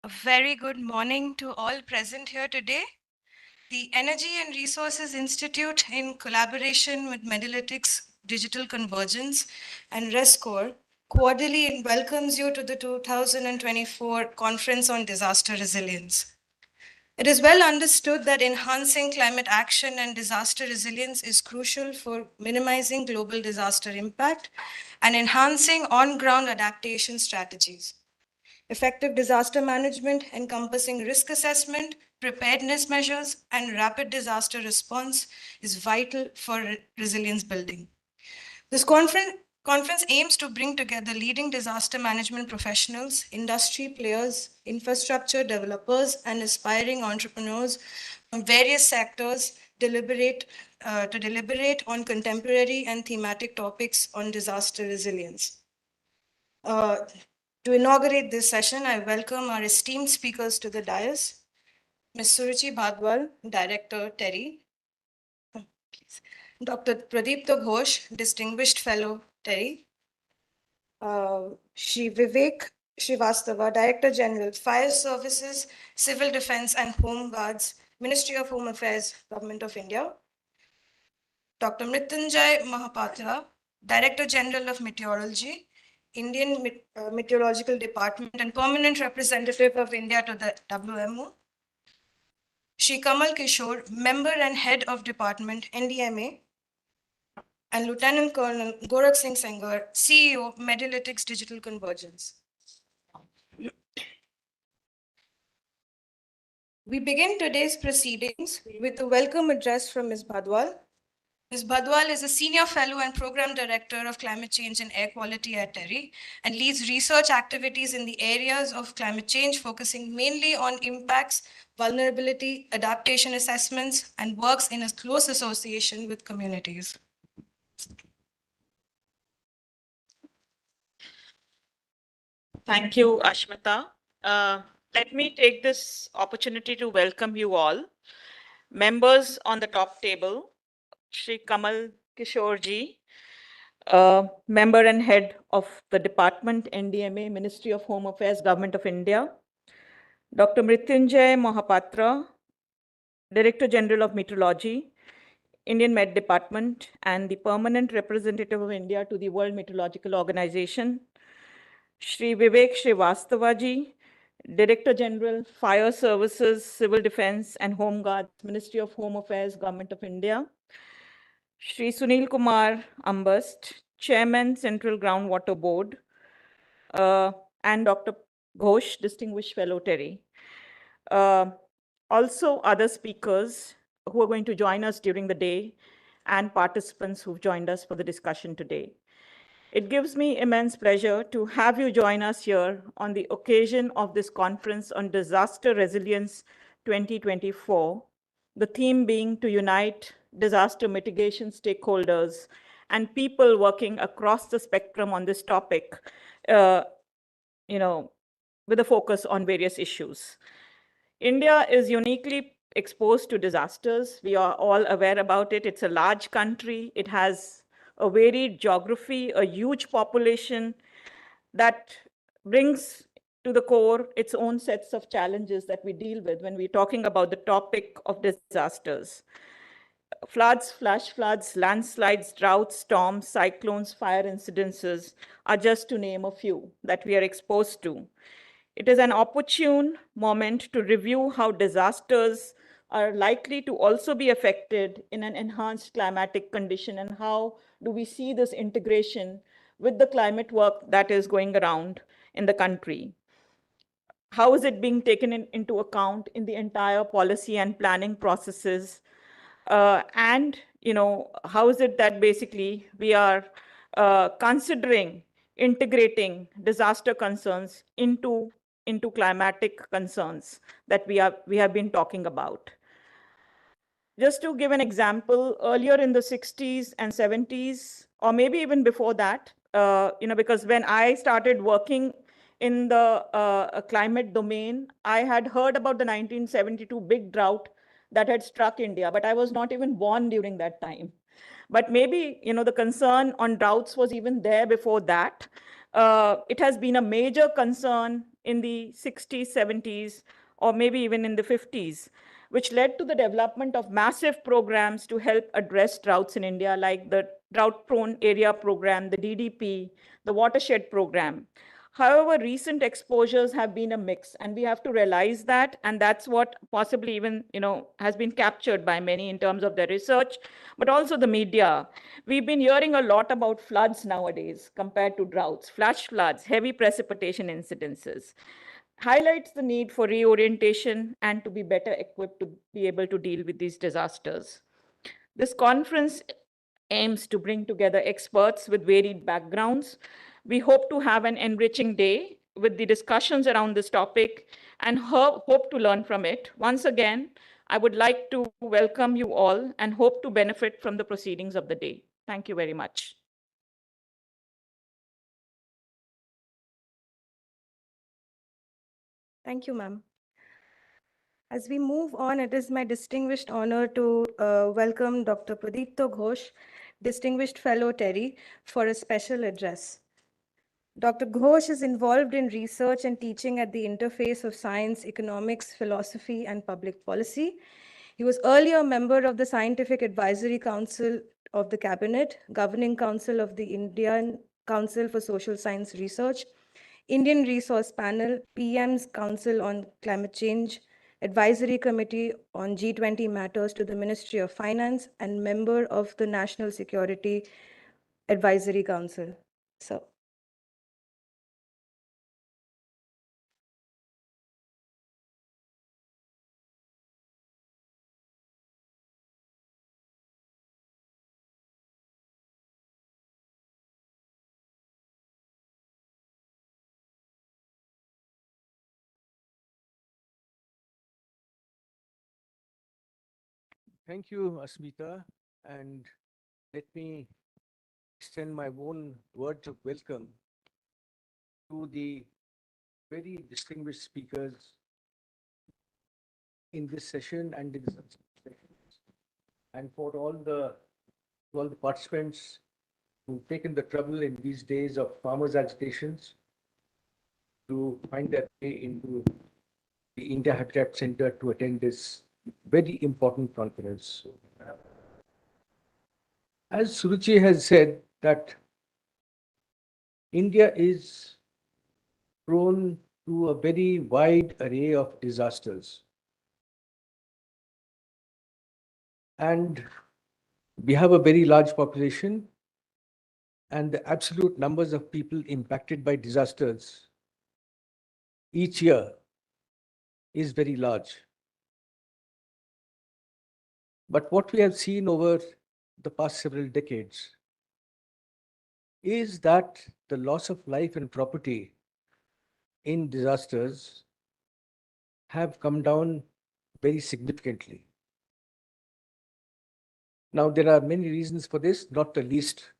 A very good morning to all present here today. The Energy and Resources Institute, in collaboration with Medalytics Digital Convergence and RESCORE, cordially welcomes you to the 2024 Conference on Disaster Resilience. It is well understood that enhancing climate action and disaster resilience is crucial for minimizing global disaster impact and enhancing on-ground adaptation strategies. Effective disaster management encompassing risk assessment, preparedness measures, and rapid disaster response is vital for resilience building. This conference aims to bring together leading disaster management professionals, industry players, infrastructure developers, and aspiring entrepreneurs from various sectors to deliberate on contemporary and thematic topics on disaster resilience. Uh, to inaugurate this session, I welcome our esteemed speakers to the dais. Ms. Suruchi Bhadwal, Director, TERI. Dr. Pradipta Ghosh, Distinguished Fellow, TERI. Shri Vivek Srivastava, Director General, Fire Services, Civil Defense and Home Guards, Ministry of Home Affairs, Government of India. Dr. Mrityunjay Mahapatra, Director General of Meteorology, Indian Meteorological Department and Permanent Representative of India to the WMO. Shri Kamal Kishore, Member and Head of Department, NDMA, and Lieutenant Colonel Gorakh Singh Sengar, CEO, Medalytics Digital Convergence. We begin today's proceedings with a welcome address from Ms. Bhadwal. Ms. Bhadwal is a Senior Fellow and Program Director of Climate Change and Air Quality at TERI and leads research activities in the areas of climate change, focusing mainly on impacts, vulnerability, adaptation assessments, and works in a close association with communities. Thank you, Ashmita. Let me take this opportunity to welcome you all. Members on the top table, Shri Kamal Kishore Member and Head of the Department, NDMA, Ministry of Home Affairs, Government of India. Dr. Mrityunjay Mahapatra, Director General of Meteorology, Indian Met Department, and the Permanent Representative of India to the World Meteorological Organization. Shri Vivek Srivastava, Director General, Fire Services, Civil Defense and Home Guards, Ministry of Home Affairs, Government of India. Shri Sunil Kumar Ambast, Chairman, Central Groundwater Board, and Dr. Ghosh, Distinguished Fellow TERI. Also, other speakers who are going to join us during the day and participants who've joined us for the discussion today. It gives me immense pleasure to have you join us here on the occasion of this conference on Disaster Resilience 2024, the theme being to unite disaster mitigation stakeholders and people working across the spectrum on this topic, with a focus on various issues. India is uniquely exposed to disasters. We are all aware about it. It's a large country. It has a varied geography, a huge population that brings to the core its own sets of challenges that we deal with when we're talking about the topic of disasters. Floods, flash floods, landslides, droughts, storms, cyclones, fire incidences are just to name a few that we are exposed to. It is an opportune moment to review how disasters are likely to also be affected in an enhanced climatic condition and how do we see this integration with the climate work that is going around in the country. How is it being taken into account in the entire policy and planning processes? And how is it that basically we are considering integrating disaster concerns into climatic concerns that we have been talking about. Just to give an example, earlier in the 60s and 70s, or maybe even before that, because when I started working in the climate domain, I had heard about the 1972 big drought that had struck India, but I was not even born during that time. But maybe, the concern on droughts was even there before that. It has been a major concern in the 60s, 70s, or maybe even in the 50s, which led to the development of massive programs to help address droughts in India, like the Drought Prone Area Program, the DDP, the Watershed Program. However, recent exposures have been a mix, and we have to realize that, and that's what possibly even has been captured by many in terms of their research, but also the media. We've been hearing a lot about floods nowadays compared to droughts, flash floods, heavy precipitation incidences. Highlights the need for reorientation and to be better equipped to be able to deal with these disasters. This conference aims to bring together experts with varied backgrounds. We hope to have an enriching day with the discussions around this topic and hope to learn from it. Once again, I would like to welcome you all and hope to benefit from the proceedings of the day. Thank you very much. Thank you, ma'am. As we move on, it is my distinguished honor to welcome Dr. Pradipto Ghosh, Distinguished Fellow Terry, for a special address. Dr. Ghosh is involved in research and teaching at the interface of science, economics, philosophy, and public policy. He was earlier a member of the Scientific Advisory Council of the Cabinet, Governing Council of the Indian Council for Social Science Research, Indian Resource Panel, PM's Council on Climate Change, Advisory Committee on G20 Matters to the Ministry of Finance, and member of the National Security Advisory Council. So, Thank you, Asmita, and let me extend my own words of welcome to the very distinguished speakers in this session and in the subsequent sessions, and for all the participants who've taken the trouble in these days of farmers' agitations to find their way into the India Habitat Center to attend this very important conference. As Suruchi has said, that India is prone to a very wide array of disasters. And we have a very large population, and the absolute numbers of people impacted by disasters each year is very large. But what we have seen over the past several decades is that the loss of life and property in disasters have come down very significantly. Now, there are many reasons for this, not the least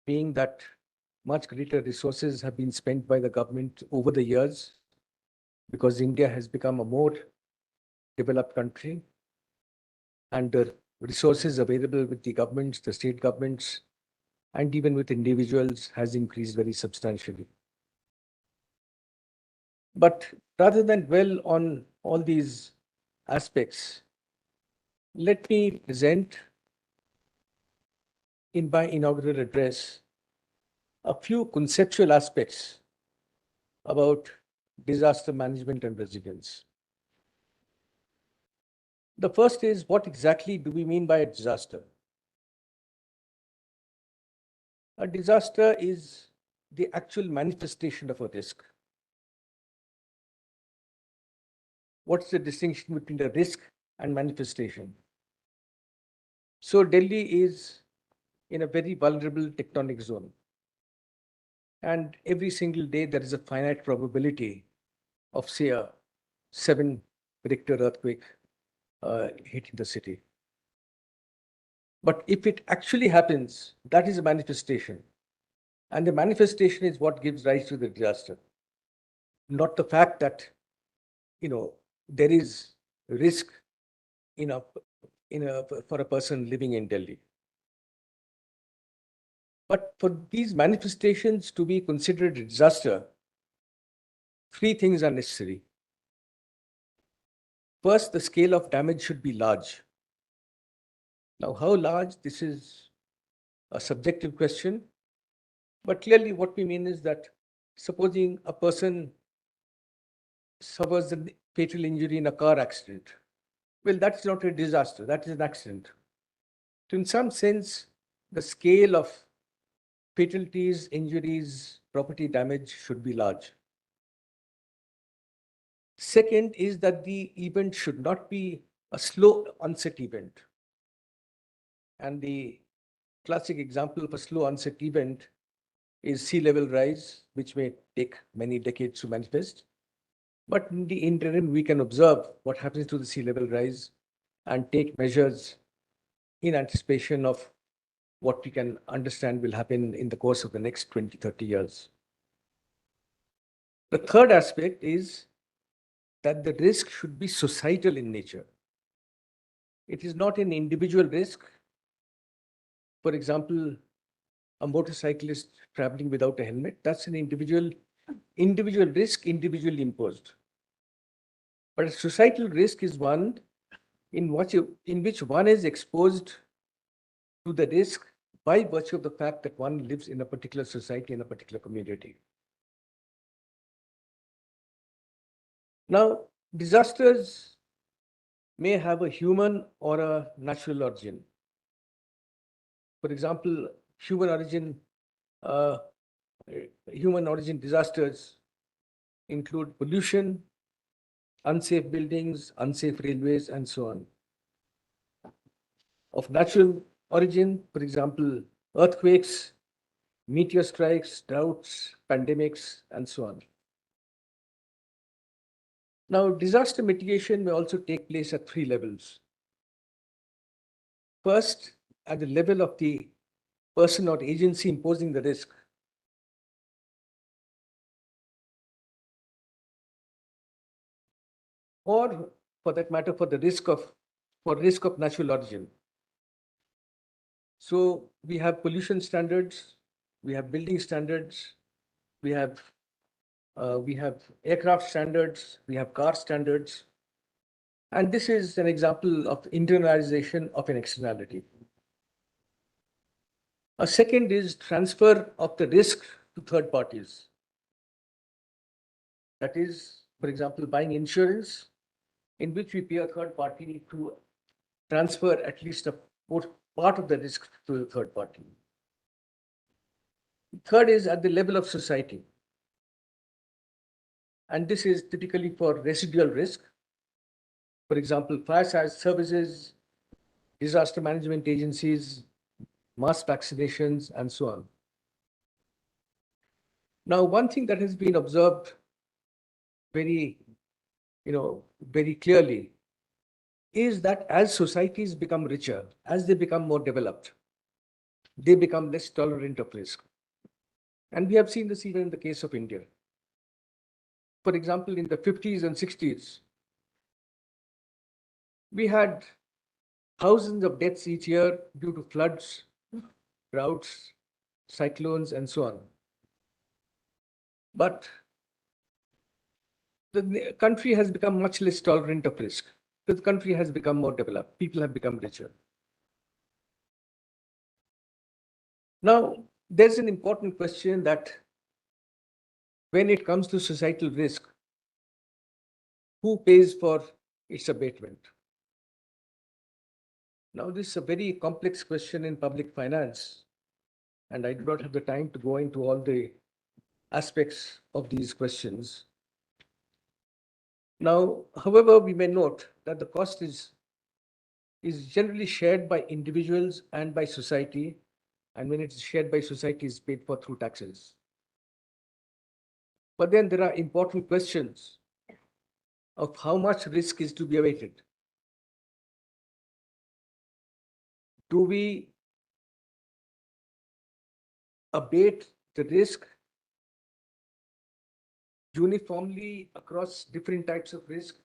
being that much greater resources have been spent by the government over the years because India has become a more developed country, and the resources available with the governments, the state governments, and even with individuals has increased very substantially. But rather than dwell on all these aspects, let me present in my inaugural address a few conceptual aspects about disaster management and resilience. The first is, what exactly do we mean by a disaster? A disaster is the actual manifestation of a risk. What's the distinction between the risk and manifestation? So Delhi is in a very vulnerable tectonic zone. And every single day there is a finite probability of, say, a 7 Richter earthquake hitting the city. But if it actually happens, that is a manifestation. And the manifestation is what gives rise to the disaster, not the fact that, there is risk in a, for a person living in Delhi. But for these manifestations to be considered a disaster, three things are necessary. First, the scale of damage should be large. Now, how large? This is a subjective question. But clearly, what we mean is that supposing a person suffers a fatal injury in a car accident, well, that's not a disaster, that is an accident. So, in some sense, the scale of fatalities, injuries, property damage should be large. Second is that the event should not be a slow onset event. And the classic example of a slow onset event is sea level rise, which may take many decades to manifest. But in the interim, we can observe what happens to the sea level rise and take measures in anticipation of what we can understand will happen in the course of the next 20, 30 years. The third aspect is that the risk should be societal in nature. It is not an individual risk. For example, a motorcyclist traveling without a helmet, that's an individual risk, individually imposed. But a societal risk is one in which one is exposed to the risk by virtue of the fact that one lives in a particular society, in a particular community. Now, disasters may have a human or a natural origin. For example, human origin, uh, human origin disasters include pollution, unsafe buildings, unsafe railways, and so on. Of natural origin, for example, earthquakes, meteor strikes, droughts, pandemics, and so on. Now, disaster mitigation may also take place at three levels. First, at the level of the person or agency imposing the risk. Or, for that matter, for risk of natural origin. So we have pollution standards, we have building standards, we have aircraft standards, we have car standards, and this is an example of internalization of an externality. A second is transfer of the risk to third parties. That is, for example, buying insurance, in which we pay a third party to transfer at least a part of the risk to the third party. Third is at the level of society. And this is typically for residual risk. For example, fire services, disaster management agencies, mass vaccinations, and so on. Now, one thing that has been observed very, very clearly is that as societies become richer, as they become more developed, they become less tolerant of risk. And we have seen this even in the case of India. For example, in the 50s and 60s, we had thousands of deaths each year due to floods, droughts, cyclones, and so on. But the country has become much less tolerant of risk. The country has become more developed. People have become richer. Now, there's an important question that when it comes to societal risk, who pays for its abatement? Now, this is a very complex question in public finance, and I do not have the time to go into all the aspects of these questions. Now, however, we may note that the cost is generally shared by individuals and by society, and when it is shared by society, is paid for through taxes. But then there are important questions of how much risk is to be abated. Do we abate the risk uniformly across different types of risk,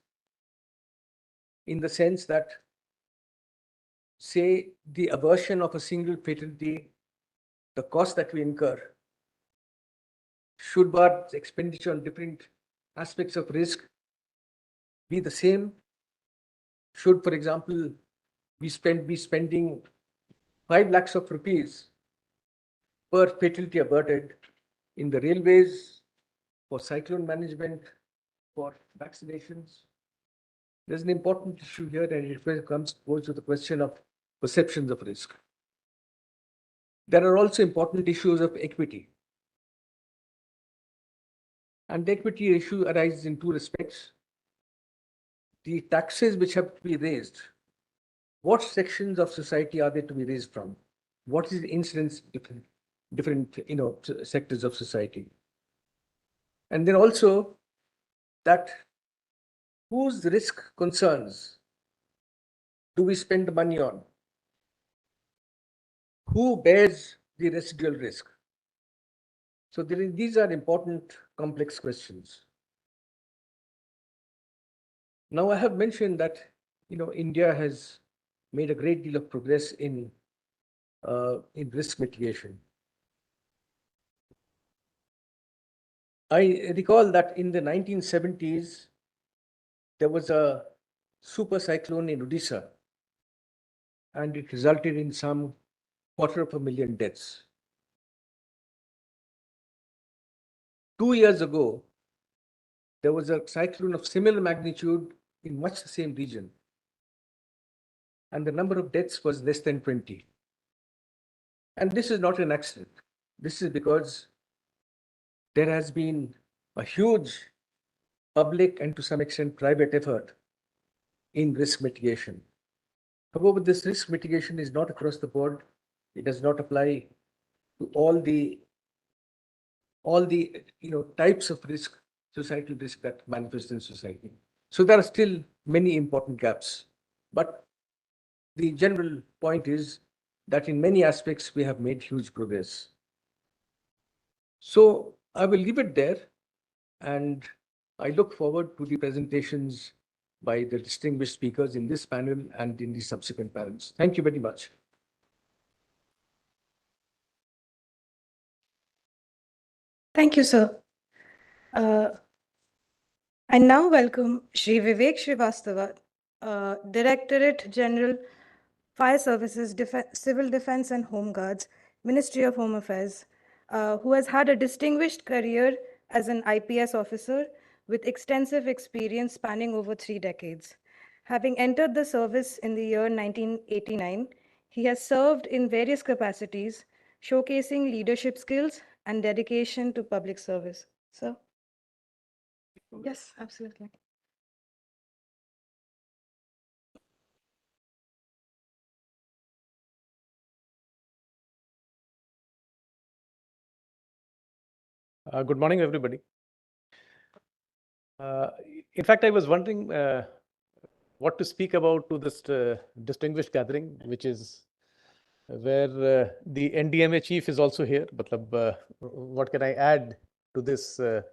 in the sense that, say, the aversion of a single fatality the cost that we incur, should our expenditure on different aspects of risk be the same? Should, for example, be spending 5 lakhs of rupees per fatality averted in the railways, for cyclone management, for vaccinations? There's an important issue here, and it goes to the question of perceptions of risk. There are also important issues of equity. And the equity issue arises in two respects. The taxes which have to be raised, what sections of society are they to be raised from? What is the incidence different sectors of society? And then also that whose risk concerns do we spend the money on? Who bears the residual risk? So these are important, complex questions. Now, I have mentioned that India has made a great deal of progress in risk mitigation. I recall that in the 1970s, there was a super cyclone in Odisha, and it resulted in some 250,000 deaths. 2 years ago, there was a cyclone of similar magnitude in much the same region, and the number of deaths was less than 20. And this is not an accident. This is because there has been a huge public and to some extent private effort in risk mitigation. However, this risk mitigation is not across the board. It does not apply to all the types of risk, societal risk that manifest in society. So there are still many important gaps. But the general point is that in many aspects we have made huge progress. So I will leave it there, and I look forward to the presentations by the distinguished speakers in this panel and in the subsequent panels. Thank you very much. Thank you, sir. I now welcome Shri Vivek Srivastava, Directorate General, Fire Services, Civil Defense and Home Guards, Ministry of Home Affairs, who has had a distinguished career as an IPS officer with extensive experience spanning over 3 decades. Having entered the service in the year 1989, he has served in various capacities, showcasing leadership skills and dedication to public service. Sir? Yes, absolutely. Good morning, everybody. In fact, I was wondering what to speak about to this distinguished gathering, which is where the NDMA chief is also here. What can I add to this, the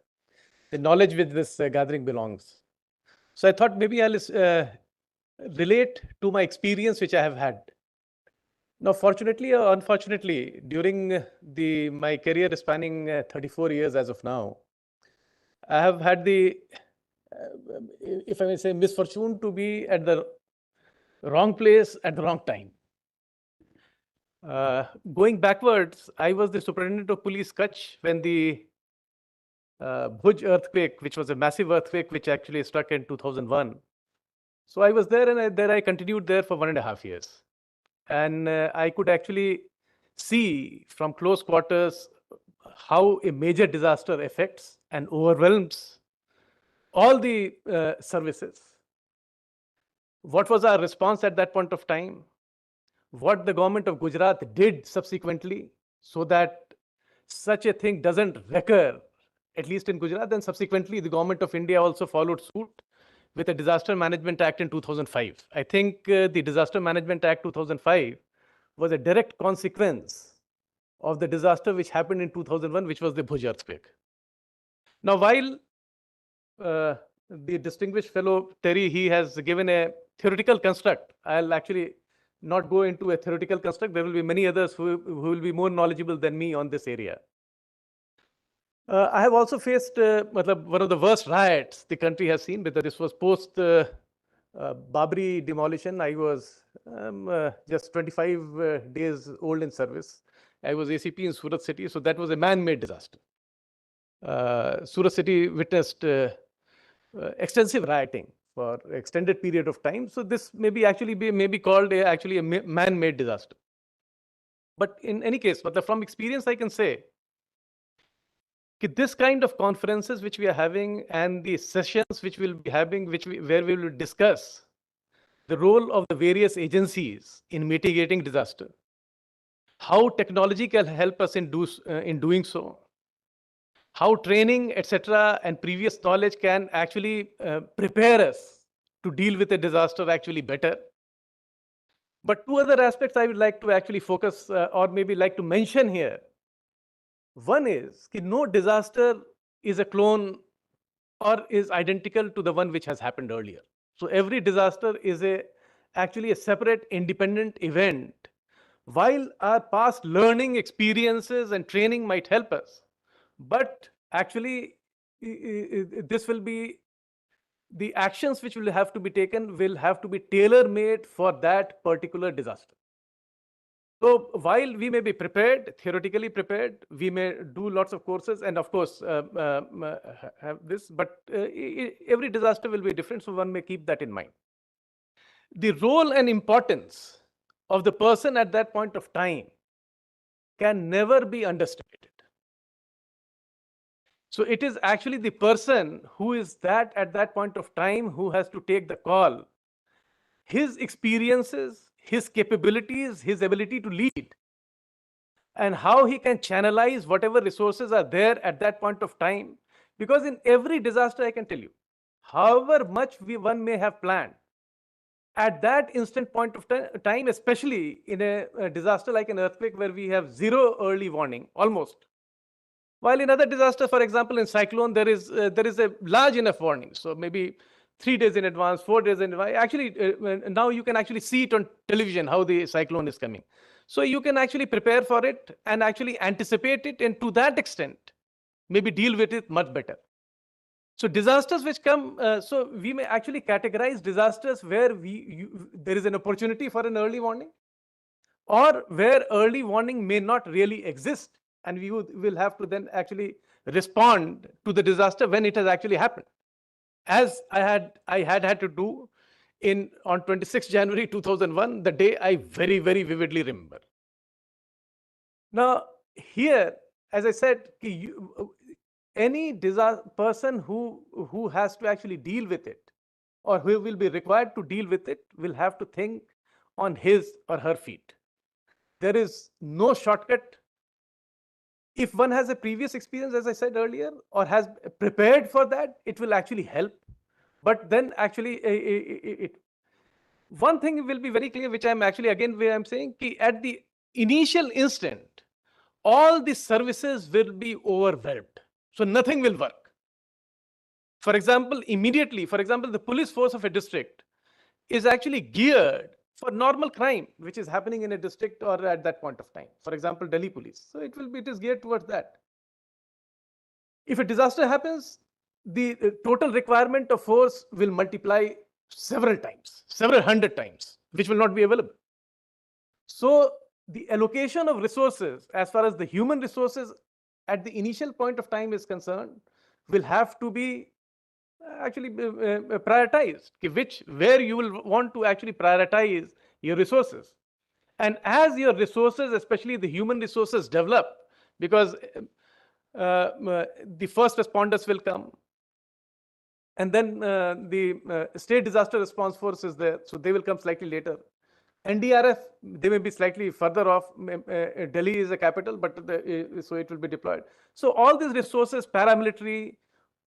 knowledge with this gathering belongs. So I thought maybe I'll relate to my experience, which I have had. Now, fortunately or unfortunately, during my career spanning 34 years as of now, I have had the, if I may say, misfortune to be at the wrong place at the wrong time. Going backwards, I was the superintendent of police Kutch when the Bhuj earthquake, which was a massive earthquake, which actually struck in 2001. So I was there, and I continued there for 1.5 years. And I could actually see from close quarters how a major disaster affects and overwhelms all the services. What was our response at that point of time? What the government of Gujarat did subsequently so that such a thing doesn't recur, at least in Gujarat. Then subsequently, the government of India also followed suit with a Disaster Management Act in 2005. I think the Disaster Management Act 2005 was a direct consequence of the disaster which happened in 2001, which was the Bhuj earthquake. Now, while the distinguished fellow Terry, he has given a theoretical construct, I'll actually not go into a theoretical construct. There will be many others who will be more knowledgeable than me on this area. I have also faced one of the worst riots the country has seen, because this was post Babri demolition. I was just 25 days old in service. I was ACP in Surat city, so that was a man-made disaster. Surat city witnessed extensive rioting for extended period of time. So this may be called actually a man-made disaster. But in any case, but from experience, I can say this kind of conferences which we are having and the sessions which we'll be having, where we will discuss the role of the various agencies in mitigating disaster, how technology can help us in doing so, how training, etc., and previous knowledge can actually prepare us to deal with a disaster actually better. But two other aspects I would like to actually focus or maybe like to mention here. One is that no disaster is a clone or is identical to the one which has happened earlier. So every disaster is actually a separate independent event. While our past learning experiences and training might help us, but actually this will be the actions which will have to be taken will have to be tailor made for that particular disaster. So while we may be prepared, theoretically prepared, we may do lots of courses and of course have this, but every disaster will be different, so one may keep that in mind. The role and importance of the person at that point of time can never be underestimated. So it is actually the person who is at that point of time who has to take the call. His experiences, his capabilities, his ability to lead, and how he can channelize whatever resources are there at that point of time. Because in every disaster, I can tell you, however much one may have planned, at that instant point of time, especially in a disaster like an earthquake where we have zero early warning, almost. While in other disasters, for example, in cyclone, there is a large enough warning. So maybe 3 days in advance, 4 days in advance. Actually, now you can actually see it on television how the cyclone is coming. So you can actually prepare for it and actually anticipate it, and to that extent, maybe deal with it much better. So disasters which come, so we may actually categorize disasters where there is an opportunity for an early warning, or where early warning may not really exist, and we will have to then actually respond to the disaster when it has actually happened, as I had to do on 26 January 2001, the day I very, very vividly remember. Now here, as I said, any person who has to actually deal with it, or who will be required to deal with it, will have to think on his or her feet. There is no shortcut. If one has a previous experience, as I said earlier, or has prepared for that, it will actually help. But then actually, one thing will be very clear, which I'm actually, again, where I'm saying, at the initial instant, all the services will be overwhelmed. So nothing will work. For example, immediately, the police force of a district is actually geared for normal crime, which is happening in a district or at that point of time. For example, Delhi police. So it is geared towards that. If a disaster happens, the total requirement of force will multiply several times, several hundred times, which will not be available. So the allocation of resources, as far as the human resources at the initial point of time is concerned, will have to be actually prioritized, where you will want to actually prioritize your resources. And as your resources, especially the human resources, develop, because the first responders will come, and then the state disaster response force is there, so they will come slightly later. NDRF, they may be slightly further off. Delhi is a capital, but so it will be deployed. So all these resources, paramilitary,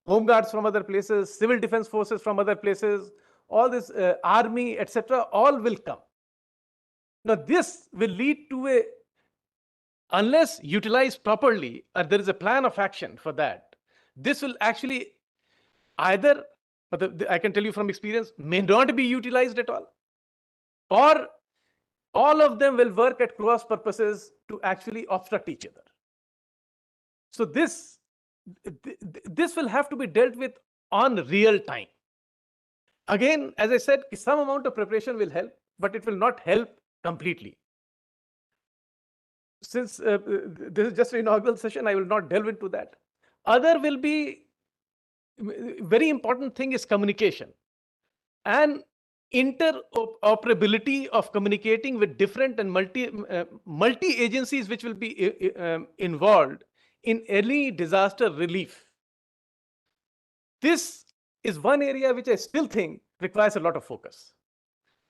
home guards from other places, civil defense forces from other places, all this army, etc., all will come. Now this will lead to unless utilized properly, or there is a plan of action for that, this will actually either, I can tell you from experience, may not be utilized at all, or all of them will work at cross purposes to actually obstruct each other. So this will have to be dealt with on real time. Again, as I said, some amount of preparation will help, but it will not help completely. Since this is just an inaugural session, I will not delve into that. Other will be very important thing is communication and interoperability of communicating with different and multi agencies which will be involved in early disaster relief. This is one area which I still think requires a lot of focus.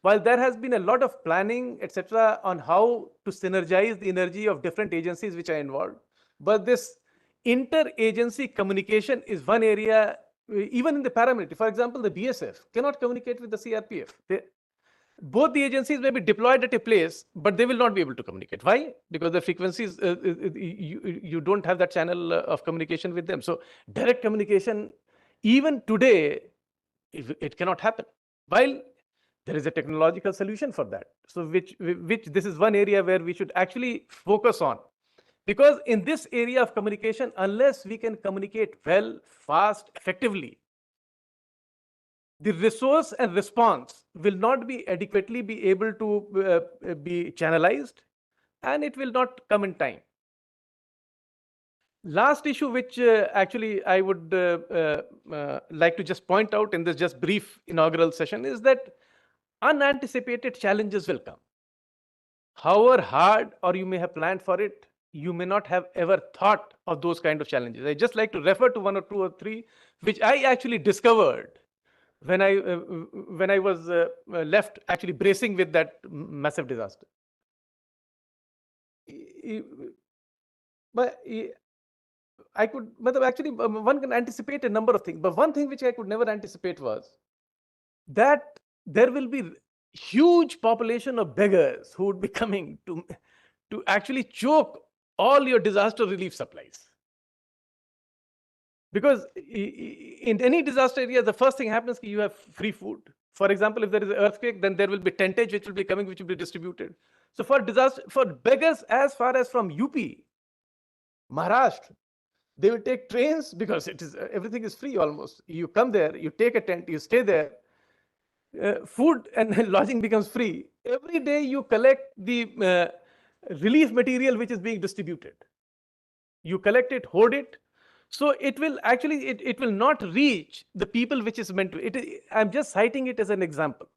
While there has been a lot of planning, etc., on how to synergize the energy of different agencies which are involved, but this inter-agency communication is one area, even in the paramilitary. For example, the BSF cannot communicate with the CRPF. Both the agencies may be deployed at a place, but they will not be able to communicate. Why? Because the frequencies, you don't have that channel of communication with them. So direct communication, even today, it cannot happen. While there is a technological solution for that. So which this is one area where we should actually focus on. Because in this area of communication, unless we can communicate well, fast, effectively, the resource and response will not be adequately be able to be channelized, and it will not come in time. Last issue which actually I would like to just point out in this just brief inaugural session is that unanticipated challenges will come. However hard or you may have planned for it, you may not have ever thought of those kind of challenges. I just like to refer to one or two or three which I actually discovered when I was left actually bracing with that massive disaster. But I could, but actually one can anticipate a number of things, but one thing which I could never anticipate was that there will be huge population of beggars who would be coming to actually choke all your disaster relief supplies. Because in any disaster area, the first thing happens is you have free food. For example, if there is an earthquake, then there will be tentage which will be coming, which will be distributed. So for disaster, for beggars as far as from UP, Maharashtra, they will take trains because it is everything is free almost. You come there, you take a tent, you stay there. Food and lodging becomes free. Every day you collect the relief material which is being distributed. You collect it, hoard it. So it will actually, it will not reach the people which is meant to. I'm just citing it as an example.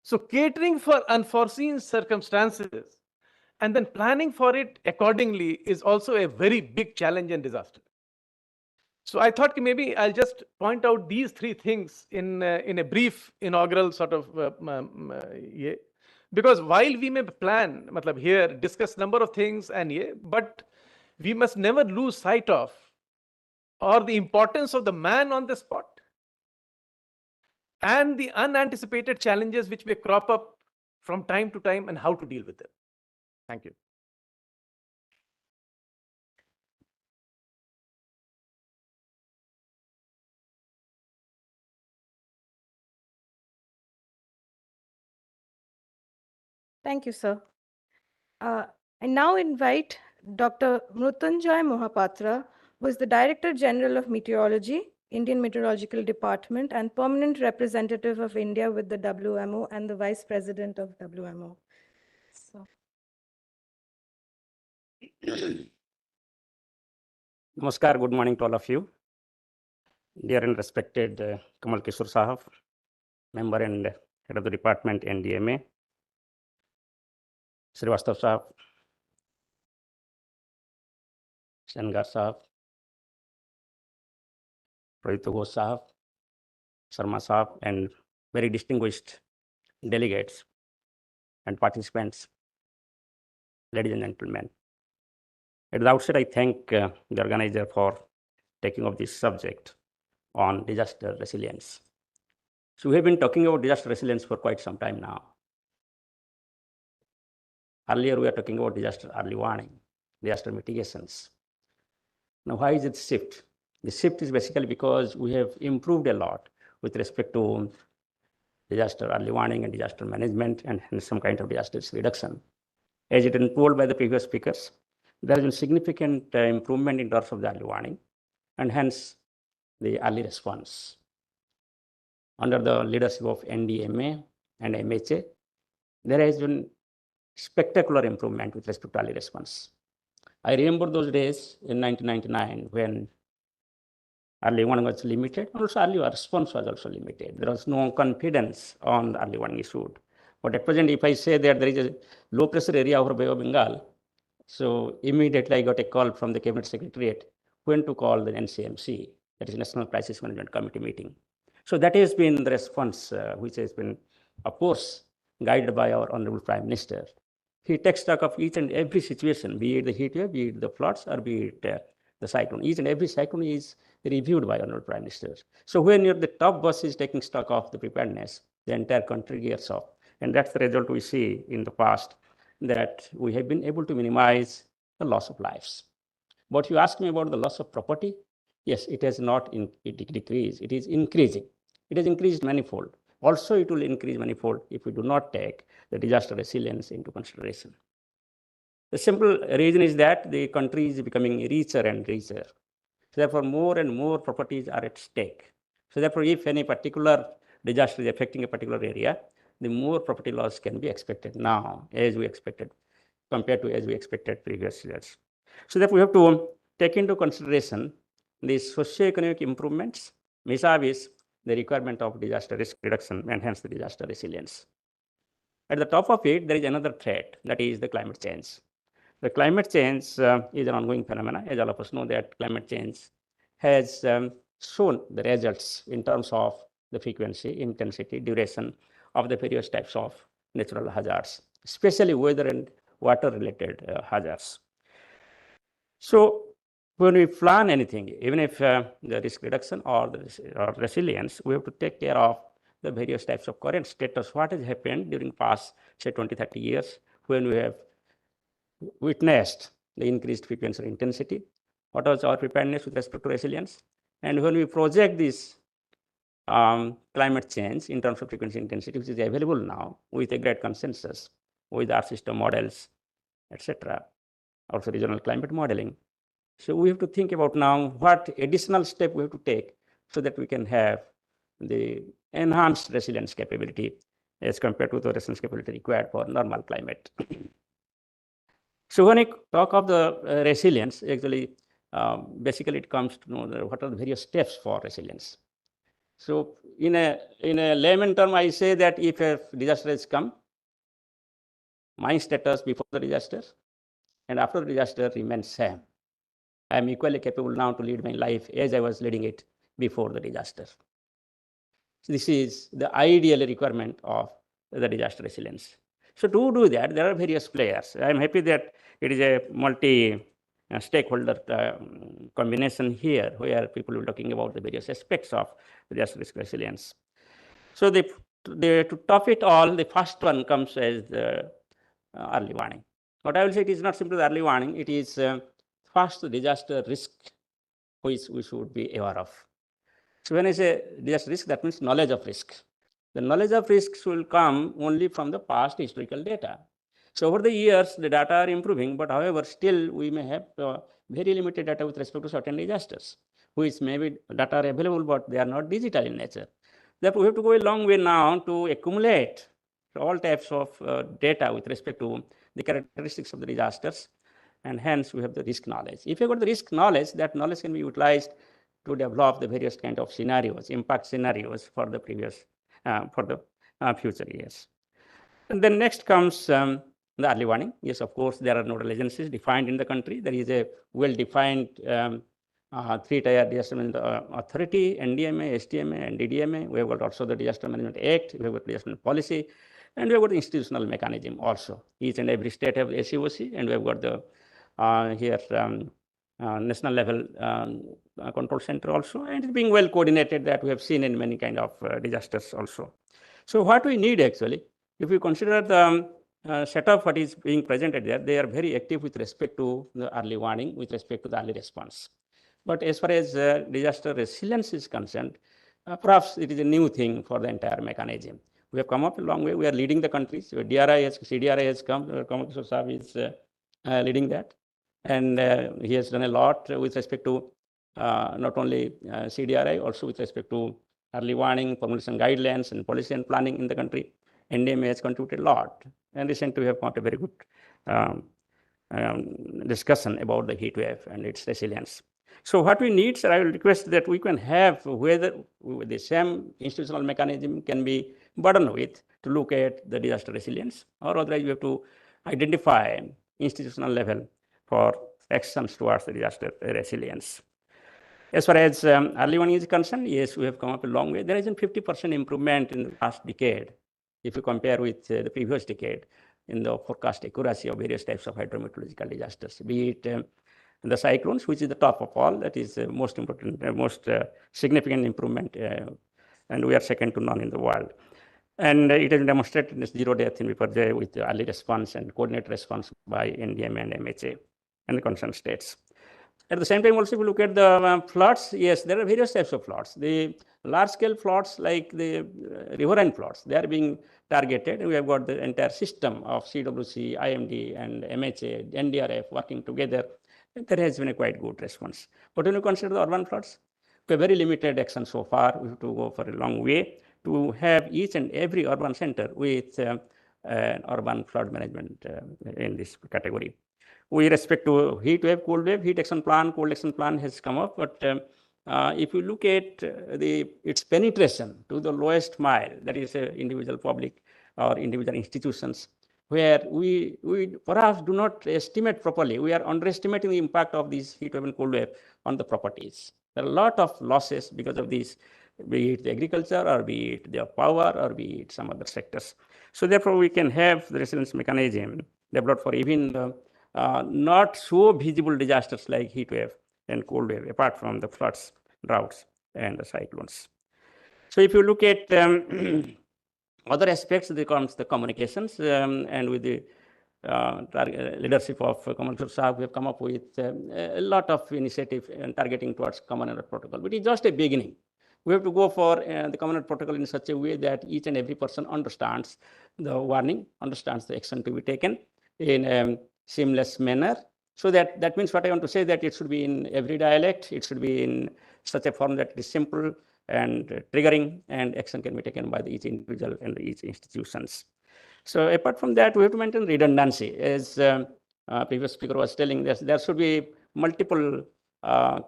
So catering for unforeseen circumstances and then planning for it accordingly is also a very big challenge and disaster. So I thought maybe I'll just point out these three things in a brief inaugural sort of because while we may plan, matlab here discuss number of things but we must never lose sight of or the importance of the man on the spot and the unanticipated challenges which may crop up from time to time and how to deal with them. Thank you. Thank you, sir. I now invite Dr. Mrutyunjoy Mohapatra, who is the Director General of Meteorology, Indian Meteorological Department, and Permanent Representative of India with the WMO and the Vice President of WMO. So. Namaskar, good morning to all of you. Dear and respected Kamal Kishore Sahab, member and head of the department NDMA, Srivastav Sahab, Shangar Sahab, Pradipta Ghosh Sahab, Sharma Sahab, and very distinguished delegates and participants, ladies and gentlemen. At the outset, I thank the organizer for taking up this subject on disaster resilience. So we have been talking about disaster resilience for quite some time now. Earlier, we were talking about disaster early warning, disaster mitigations. Now, why is it shift? The shift is basically because we have improved a lot with respect to disaster early warning and disaster management, and hence some kind of disaster risk reduction. As it is told by the previous speakers, there has been significant improvement in terms of the early warning and hence the early response. Under the leadership of NDMA and MHA, there has been spectacular improvement with respect to early response. I remember those days in 1999 when early warning was limited, also early response was also limited. There was no confidence on the early warning issued. But at present, if I say that there is a low pressure area over Bay of Bengal, so immediately I got a call from the Cabinet Secretariat when to call the NCMC, that is National Crisis Management Committee meeting. So that has been the response, which has been, of course, guided by our Honorable Prime Minister. He takes stock of each and every situation, be it the heat wave, be it the floods, or be it the cyclone. Each and every cyclone is reviewed by Honorable Prime Minister. So when you're the top boss is taking stock of the preparedness, the entire country gears up. And that's the result we see in the past, that we have been able to minimize the loss of lives. But you ask me about the loss of property. Yes, it has not decreased, it is increasing. It has increased manifold. Also, it will increase manifold if we do not take the disaster resilience into consideration. The simple reason is that the country is becoming richer and richer. So therefore, more and more properties are at stake. So therefore, if any particular disaster is affecting a particular area, the more property loss can be expected now, as we expected, compared to as we expected previous years. So therefore, we have to take into consideration the socio-economic improvements vis-a-vis the requirement of disaster risk reduction and hence the disaster resilience. At the top of it, there is another threat, that is the climate change. The climate change is an ongoing phenomenon. As all of us know that climate change has shown the results in terms of the frequency, intensity, duration of the various types of natural hazards, especially weather and water-related hazards. So when we plan anything, even if the risk reduction or resilience, we have to take care of the various types of current status, what has happened during past, say, 20, 30 years, when we have witnessed the increased frequency or intensity, what was our preparedness with respect to resilience, and when we project this climate change in terms of frequency intensity, which is available now with a great consensus with our system models, etc., also regional climate modeling. So we have to think about now what additional step we have to take so that we can have the enhanced resilience capability as compared to the resilience capability required for normal climate. So when I talk of the resilience, actually, basically it comes to know what are the various steps for resilience. So in a layman term, I say that if a disaster has come, my status before the disaster and after the disaster remains same. I am equally capable now to lead my life as I was leading it before the disaster. So this is the ideal requirement of the disaster resilience. So to do that, there are various players. I am happy that it is a multi-stakeholder combination here, where people are talking about the various aspects of disaster risk resilience. So to top it all, the first one comes as the early warning. What I will say, it is not simply the early warning, it is first disaster risk which we should be aware of. So when I say disaster risk, that means knowledge of risk. The knowledge of risks will come only from the past historical data. So over the years, the data are improving, but however, still we may have very limited data with respect to certain disasters, which maybe data are available, but they are not digital in nature. Therefore, we have to go a long way now to accumulate all types of data with respect to the characteristics of the disasters, and hence we have the risk knowledge. If you got the risk knowledge, that knowledge can be utilized to develop the various kind of scenarios, impact scenarios for the future years. And then next comes the early warning. Yes, of course, there are nodal agencies defined in the country. There is a well-defined three-tier disaster management authority, NDMA, STMA, and DDMA. We have got also the Disaster Management Act. We have got disaster policy, and we have got the institutional mechanism also. Each and every state have the SCOC, and we have got the national level control center also, and it's being well coordinated, that we have seen in many kind of disasters also. So what we need actually, if we consider the setup what is being presented there, they are very active with respect to the early warning, with respect to the early response. But as far as disaster resilience is concerned, perhaps it is a new thing for the entire mechanism. We have come up a long way. We are leading the country. So CDRI has come. Kamal Kishore Saab is leading that. And he has done a lot with respect to not only CDRI, also with respect to early warning, formulation guidelines, and policy and planning in the country. NDMA has contributed a lot. And recently we have got a very good discussion about the heat wave and its resilience. So what we need, sir, I will request that we can have whether the same institutional mechanism can be burdened with to look at the disaster resilience, or otherwise we have to identify institutional level for actions towards the disaster resilience. As far as early warning is concerned, yes, we have come up a long way. There is a 50% improvement in the last decade if you compare with the previous decade in the forecast accuracy of various types of hydrometeorological disasters, be it the cyclones, which is the top of all, that is the most important, most significant improvement, and we are second to none in the world. And it has been demonstrated in zero death in Viparjaya with early response and coordinated response by NDMA and MHA and the concerned states. At the same time, also, if you look at the floods, yes, there are various types of floods. The large-scale floods, like the riverine floods, they are being targeted. We have got the entire system of CWC, IMD, and MHA, NDRF working together. And there has been a quite good response. But when you consider the urban floods, we have very limited action so far. We have to go for a long way to have each and every urban center with an urban flood management in this category. With respect to heat wave, cold wave, heat action plan, cold action plan has come up. But if you look at its penetration to the lowest mile, that is individual public or individual institutions, where we perhaps do not estimate properly. We are underestimating the impact of this heat wave and cold wave on the properties. There are a lot of losses because of these, be it the agriculture or be it the power or be it some other sectors. So therefore, we can have the resilience mechanism developed for even the not so visible disasters like heat wave and cold wave, apart from the floods, droughts, and the cyclones. So if you look at other aspects, there comes the communications, and with the leadership of Kamal Kishore Saab, we have come up with a lot of initiative targeting towards Common Alert Protocol, but it's just a beginning. We have to go for the Common Alert Protocol in such a way that each and every person understands the warning, understands the action to be taken in a seamless manner. So that means what I want to say, that it should be in every dialect, it should be in such a form that it is simple and triggering, and action can be taken by each individual and each institutions. So apart from that, we have to maintain redundancy. As previous speaker was telling, there should be multiple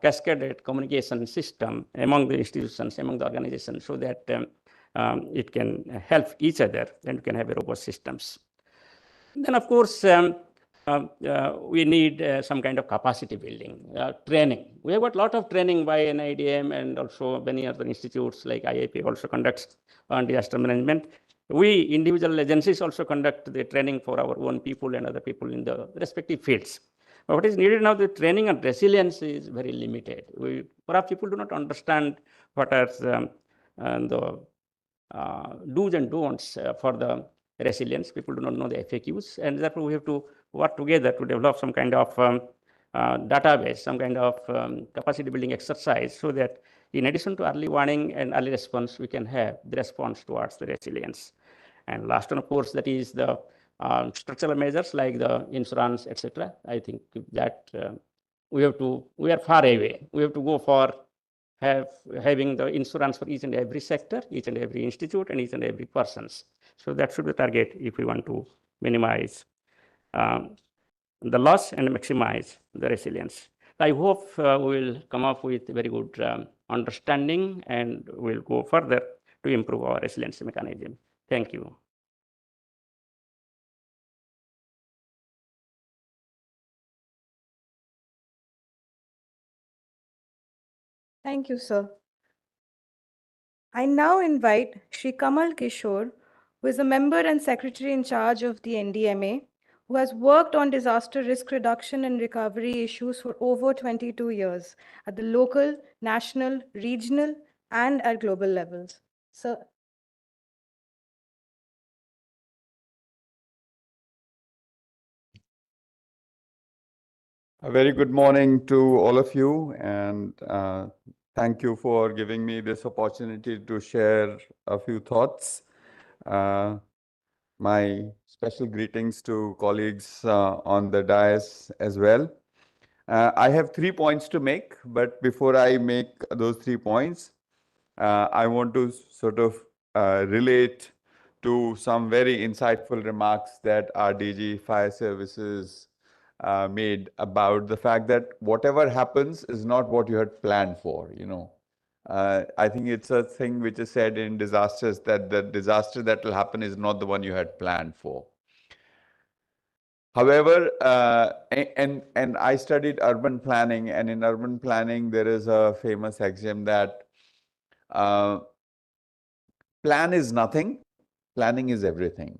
cascaded communication system among the institutions, among the organizations, so that it can help each other and we can have robust systems. Then, of course, we need some kind of capacity building, training. We have got a lot of training by NIDM, and also many other institutes like IIP also conducts on disaster management. We individual agencies also conduct the training for our own people and other people in the respective fields. But what is needed now, the training and resilience is very limited. Perhaps people do not understand what are the do's and don'ts for the resilience. People do not know the FAQs, and therefore we have to work together to develop some kind of database, some kind of capacity building exercise, so that in addition to early warning and early response, we can have the response towards the resilience. And last one, of course, that is the structural measures like the insurance, etc. I think that we are far away. We have to go for having the insurance for each and every sector, each and every institute, and each and every persons. So that should be the target if we want to minimize the loss and maximize the resilience. I hope we will come up with a very good understanding, and we'll go further to improve our resilience mechanism. Thank you. Thank you, sir. I now invite Shri Kamal Kishore, who is a member and secretary in charge of the NDMA, who has worked on disaster risk reduction and recovery issues for over 22 years at the local, national, regional, and at global levels. Sir. A very good morning to all of you, and thank you for giving me this opportunity to share a few thoughts. Uh, my special greetings to colleagues on the dais as well. I have 3 points to make, but before I make those 3 points, I want to sort of relate to some very insightful remarks that our DG Fire Services made about the fact that whatever happens is not what you had planned for, you know. I think it's a thing which is said in disasters that the disaster that will happen is not the one you had planned for. However, and I studied urban planning, and in urban planning there is a famous axiom that uh, plan is nothing, planning is everything.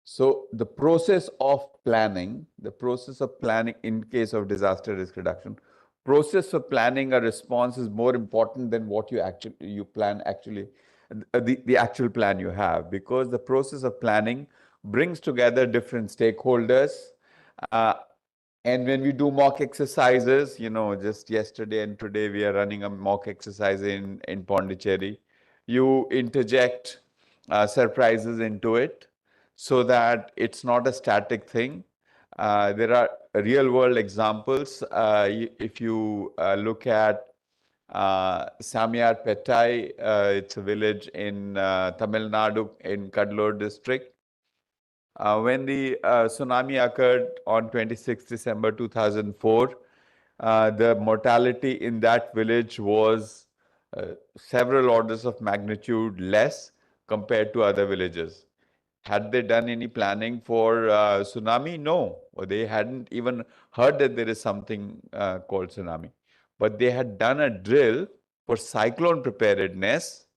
So the process of planning in case of disaster risk reduction, process of planning a response is more important than what you plan actually, the actual plan you have, because the process of planning brings together different stakeholders. Uh, and when we do mock exercises, you know, just yesterday and today we are running a mock exercise in Pondicherry. You interject surprises into it so that it's not a static thing. There are real world examples. If you look at Samyar Pettai, it's a village in Tamil Nadu in Kadalur district. When the tsunami occurred on 26 December 2004, the mortality in that village was several orders of magnitude less compared to other villages. Had they done any planning for tsunami? No, they hadn't even heard that there is something called tsunami. But they had done a drill for cyclone preparedness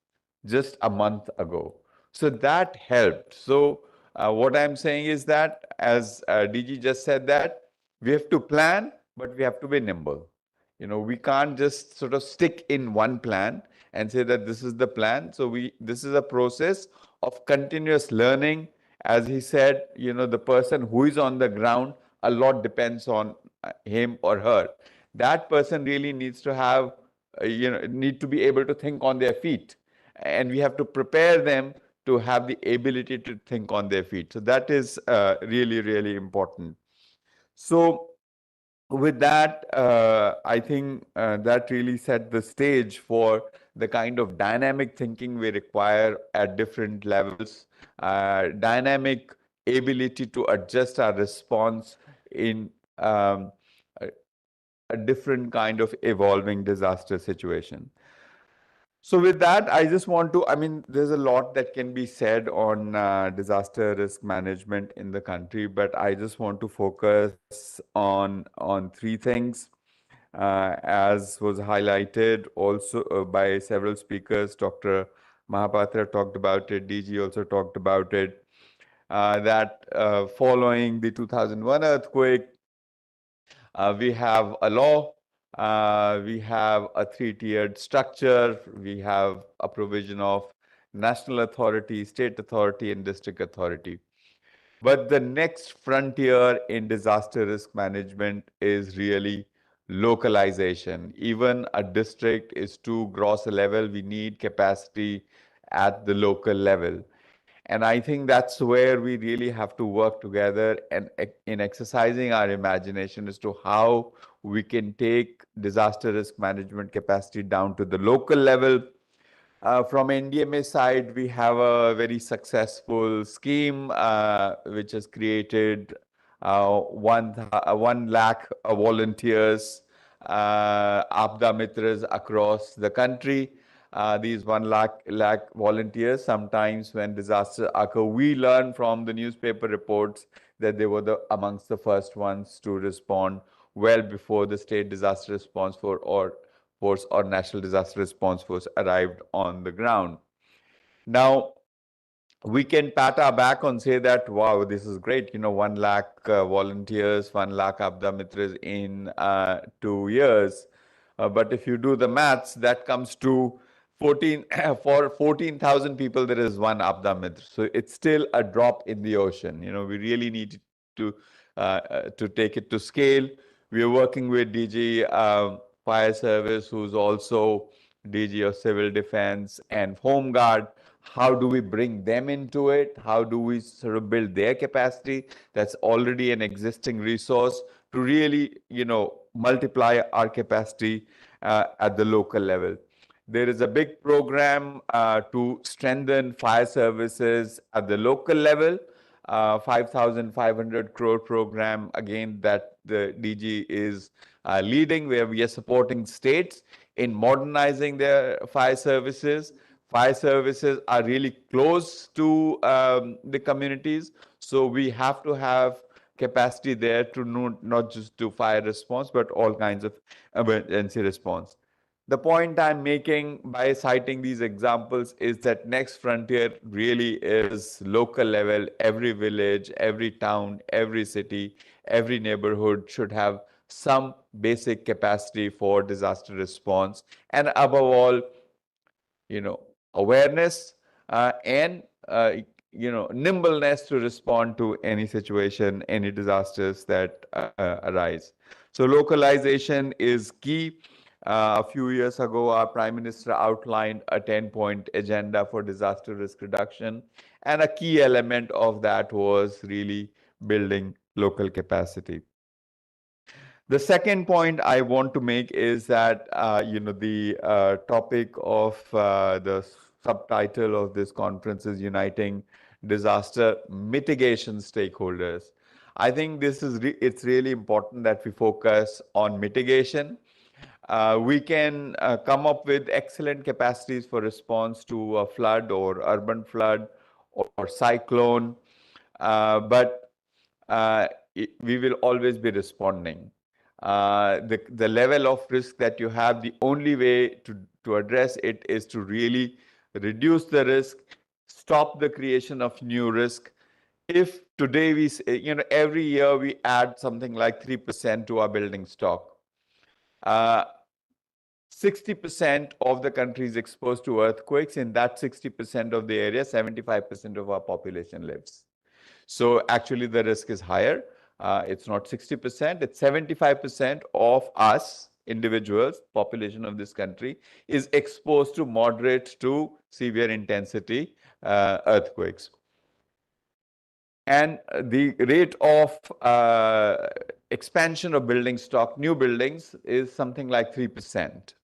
just a month ago. So that helped. So what I'm saying is that, as DG just said, that we have to plan, but we have to be nimble. You know, we can't just sort of stick in one plan and say that this is the plan. So this is a process of continuous learning. As he said, you know, the person who is on the ground, a lot depends on him or her. That person really needs to have, need to be able to think on their feet. And we have to prepare them to have the ability to think on their feet. So that is really, really important. So with that, I think that really set the stage for the kind of dynamic thinking we require at different levels, dynamic ability to adjust our response in a, a different kind of evolving disaster situation. So with that, I just want to, I mean, there's a lot that can be said on disaster risk management in the country, but I just want to focus on three things. As was highlighted also by several speakers, Dr. Mahapatra talked about it, DG also talked about it, that following the 2001 earthquake, we have a law, we have a three-tiered structure, we have a provision of national authority, state authority, and district authority. But the next frontier in disaster risk management is really localization. Even a district is too gross a level. We need capacity at the local level. And I think that's where we really have to work together and in exercising our imagination as to how we can take disaster risk management capacity down to the local level. From NDMA side, we have a very successful scheme which has created 1 lakh volunteers, Apda Mitras across the country. These 1 lakh volunteers, sometimes when disasters occur, we learn from the newspaper reports that they were amongst the first ones to respond well before the state disaster response force or national disaster response force arrived on the ground. Now, we can pat our back and say that, wow, this is great. You know, 1 lakh volunteers, 1 lakh Abda Mitras in 2 years. But if you do the maths, that comes to 14 for 14,000 people, there is one Abda Mitra. So it's still a drop in the ocean. You know, we really need to take it to scale. We are working with DG Fire Service, who's also DG of Civil Defense and Home Guard. How do we bring them into it? How do we sort of build their capacity that's already an existing resource to really, multiply our capacity at the local level? There is a big program to strengthen fire services at the local level. 5,500 crore program, again, that the DG is leading, where we are supporting states in modernizing their fire services. Fire services are really close to the communities, so we have to have capacity there to not just do fire response, but all kinds of emergency response. The point I'm making by citing these examples is that next frontier really is local level. Every village, every town, every city, every neighborhood should have some basic capacity for disaster response. And above all, awareness and nimbleness to respond to any situation, any disasters that arise. So localization is key. A few years ago, our Prime Minister outlined a 10-point agenda for disaster risk reduction, and a key element of that was really building local capacity. The second point I want to make is that, the topic of the subtitle of this conference is Uniting Disaster Mitigation Stakeholders. I think it's really important that we focus on mitigation. We can come up with excellent capacities for response to a flood or urban flood or cyclone, but we will always be responding. The level of risk that you have, the only way to address it is to really reduce the risk, stop the creation of new risk. If today every year we add something like 3% to our building stock, 60% of the country is exposed to earthquakes. In that 60% of the area, 75% of our population lives. So actually the risk is higher. It's not 60%, it's 75% of us individuals, population of this country, is exposed to moderate to severe intensity earthquakes. And the rate of expansion of building stock, new buildings, is something like 3%.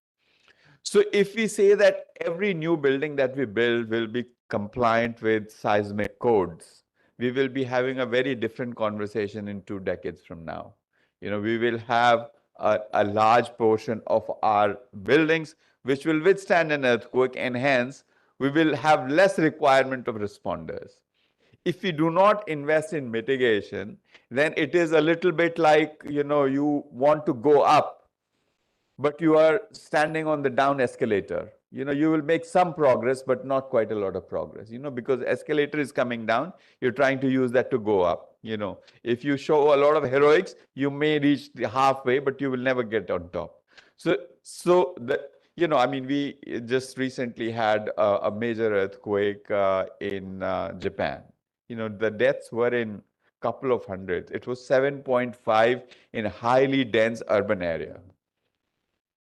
So if we say that every new building that we build will be compliant with seismic codes, we will be having a very different conversation in 2 decades from now. We will have a large portion of our buildings which will withstand an earthquake, and hence we will have less requirement of responders. If we do not invest in mitigation, then it is a little bit like, you want to go up, but you are standing on the down escalator. You will make some progress, but not quite a lot of progress, because escalator is coming down, you're trying to use that to go up. If you show a lot of heroics, you may reach the halfway, but you will never get on top. We just recently had a major earthquake in Japan. The deaths were in couple of hundreds. It was 7.5 in a highly dense urban area,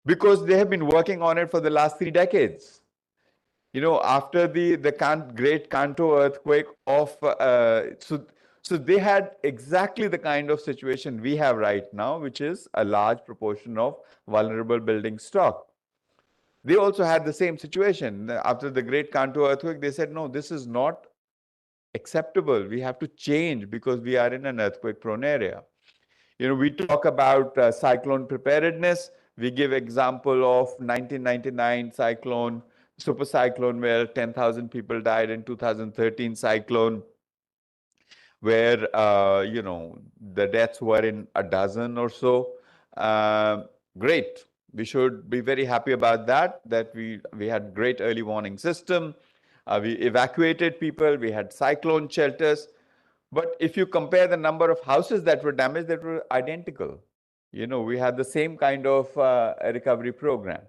because they have been working on it for the last 3 decades. After the great Kanto earthquake so they had exactly the kind of situation we have right now, which is a large proportion of vulnerable building stock. They also had the same situation. After the great Kanto earthquake, they said, no, this is not acceptable. We have to change because we are in an earthquake prone area. We talk about cyclone preparedness. We give example of 1999 cyclone, super cyclone, where 10,000 people died, in 2013 cyclone, where the deaths were in a dozen or so. Great. We should be very happy about that we had great early warning system. We evacuated people. We had cyclone shelters. But if you compare the number of houses that were damaged, that were identical. We had the same kind of recovery program.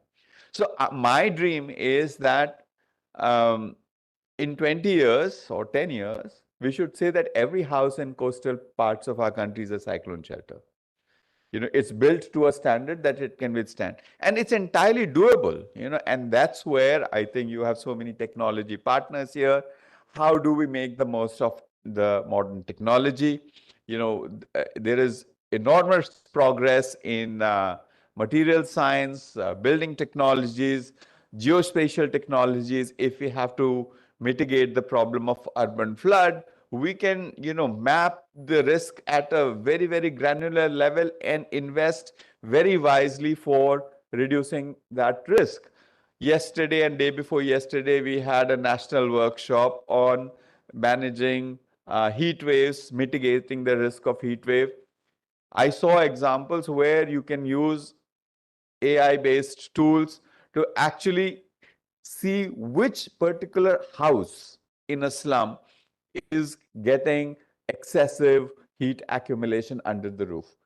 So my dream is that in 20 years or 10 years, we should say that every house in coastal parts of our country is a cyclone shelter. It's built to a standard that it can withstand. And it's entirely doable, and that's where I think you have so many technology partners here. How do we make the most of the modern technology? There is enormous progress in material science, building technologies, geospatial technologies. If we have to mitigate the problem of urban flood, we can, map the risk at a very, very granular level and invest very wisely for reducing that risk. Yesterday and day before yesterday, we had a national workshop on managing heat waves, mitigating the risk of heat wave. I saw examples where you can use AI-based tools to actually see which particular house in a slum is getting excessive heat accumulation under the roof,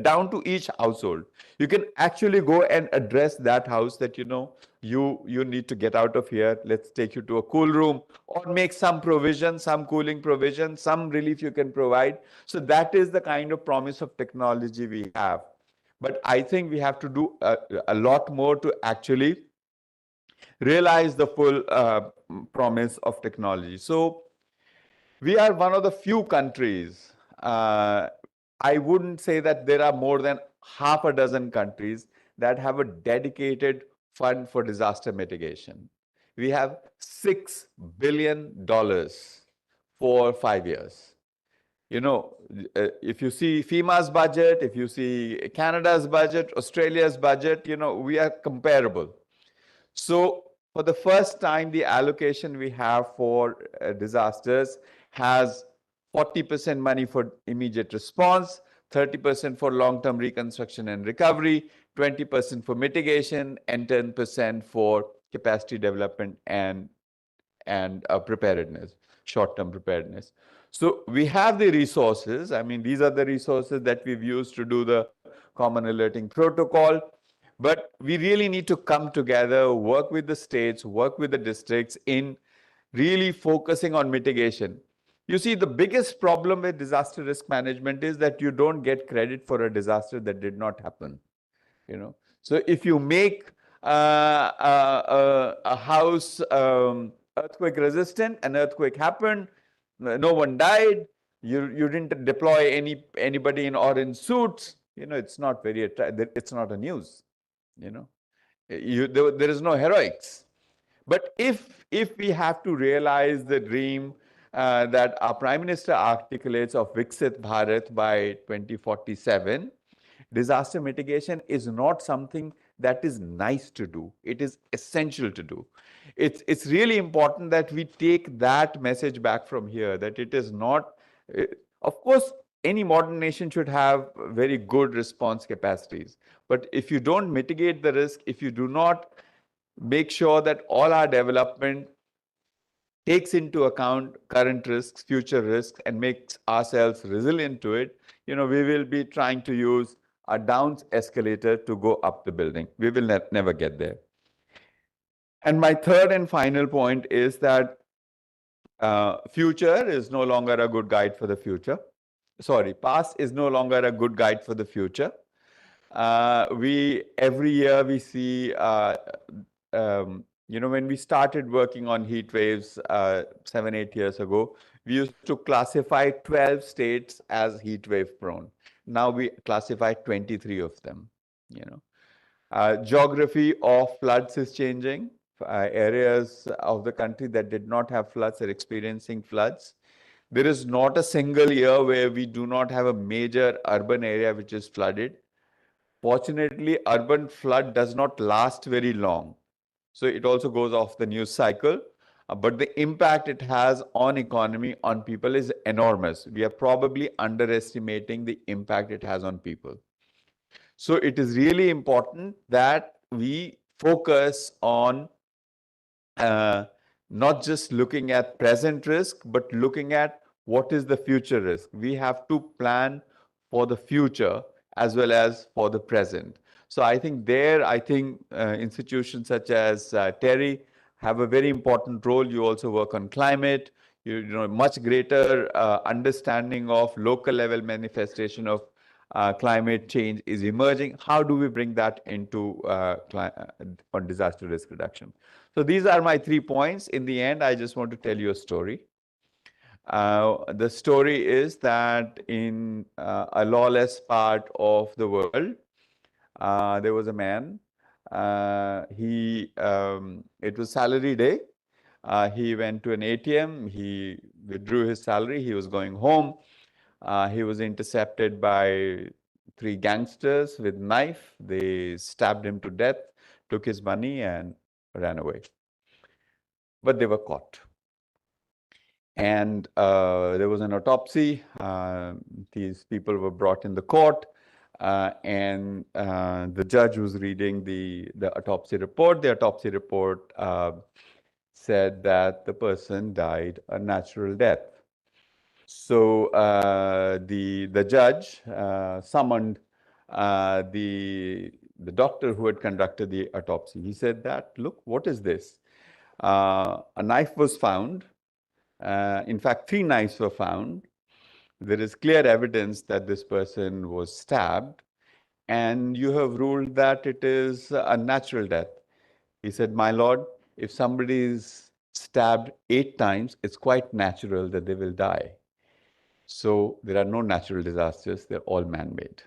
down to each household. You can actually go and address that house that, you need to get out of here. Let's take you to a cool room, or make some provision, some cooling provision, some relief you can provide. So that is the kind of promise of technology we have. But I think we have to do a lot more to actually realize the full promise of technology. So we are one of the few countries. I wouldn't say that there are more than half a dozen countries that have a dedicated fund for disaster mitigation. We have $6 billion for 5 years. If you see FEMA's budget, if you see Canada's budget, Australia's budget, we are comparable. So for the first time, the allocation we have for disasters has 40% money for immediate response, 30% for long-term reconstruction and recovery, 20% for mitigation, and 10% for capacity development and preparedness, short-term preparedness. So we have the resources. I mean, these are the resources that we've used to do the common alerting protocol. But we really need to come together, work with the states, work with the districts in really focusing on mitigation. You see, the biggest problem with disaster risk management is that you don't get credit for a disaster that did not happen. So if you make a house earthquake resistant, an earthquake happened, no one died, you didn't deploy anybody in orange suits, it's not very attractive. It's not a news. There is no heroics. But if we have to realize the dream that our Prime Minister articulates of Viksit Bharat by 2047, disaster mitigation is not something that is nice to do. It is essential to do. It's really important that we take that message back from here, that it is not, of course, any modern nation should have very good response capacities. But if you don't mitigate the risk, if you do not make sure that all our development takes into account current risks, future risks, and makes ourselves resilient to it, we will be trying to use a down escalator to go up the building. We will never get there. And my third and final point is that future is no longer a good guide for the future. Sorry, past is no longer a good guide for the future. Every year we see, when we started working on heat waves 7-8 years ago, we used to classify 12 states as heat wave prone. Now we classify 23 of them. Geography of floods is changing. Areas of the country that did not have floods are experiencing floods. There is not a single year where we do not have a major urban area which is flooded. Fortunately, urban flood does not last very long. So it also goes off the news cycle. But the impact it has on economy, on people is enormous. We are probably underestimating the impact it has on people. So it is really important that we focus on not just looking at present risk, but looking at what is the future risk. We have to plan for the future as well as for the present. So I think institutions such as TERI have a very important role. You also work on climate, much greater understanding of local level manifestation of climate change is emerging. How do we bring that into on disaster risk reduction? So these are my 3 points. In the end, I just want to tell you a story. The story is that in a lawless part of the world, there was a man. It was salary day. He went to an ATM. He withdrew his salary. He was going home. He was intercepted by 3 gangsters with knife. They stabbed him to death, took his money, and ran away. But they were caught. And there was an autopsy. These people were brought in the court. And the judge was reading the autopsy report. The autopsy report said that the person died a natural death. So the judge summoned the doctor who had conducted the autopsy. He said that, look, what is this? A knife was found. In fact, 3 knives were found. There is clear evidence that this person was stabbed, and you have ruled that it is a natural death. He said, my lord, if somebody is stabbed 8 times, it's quite natural that they will die. So there are no natural disasters, they're all man-made.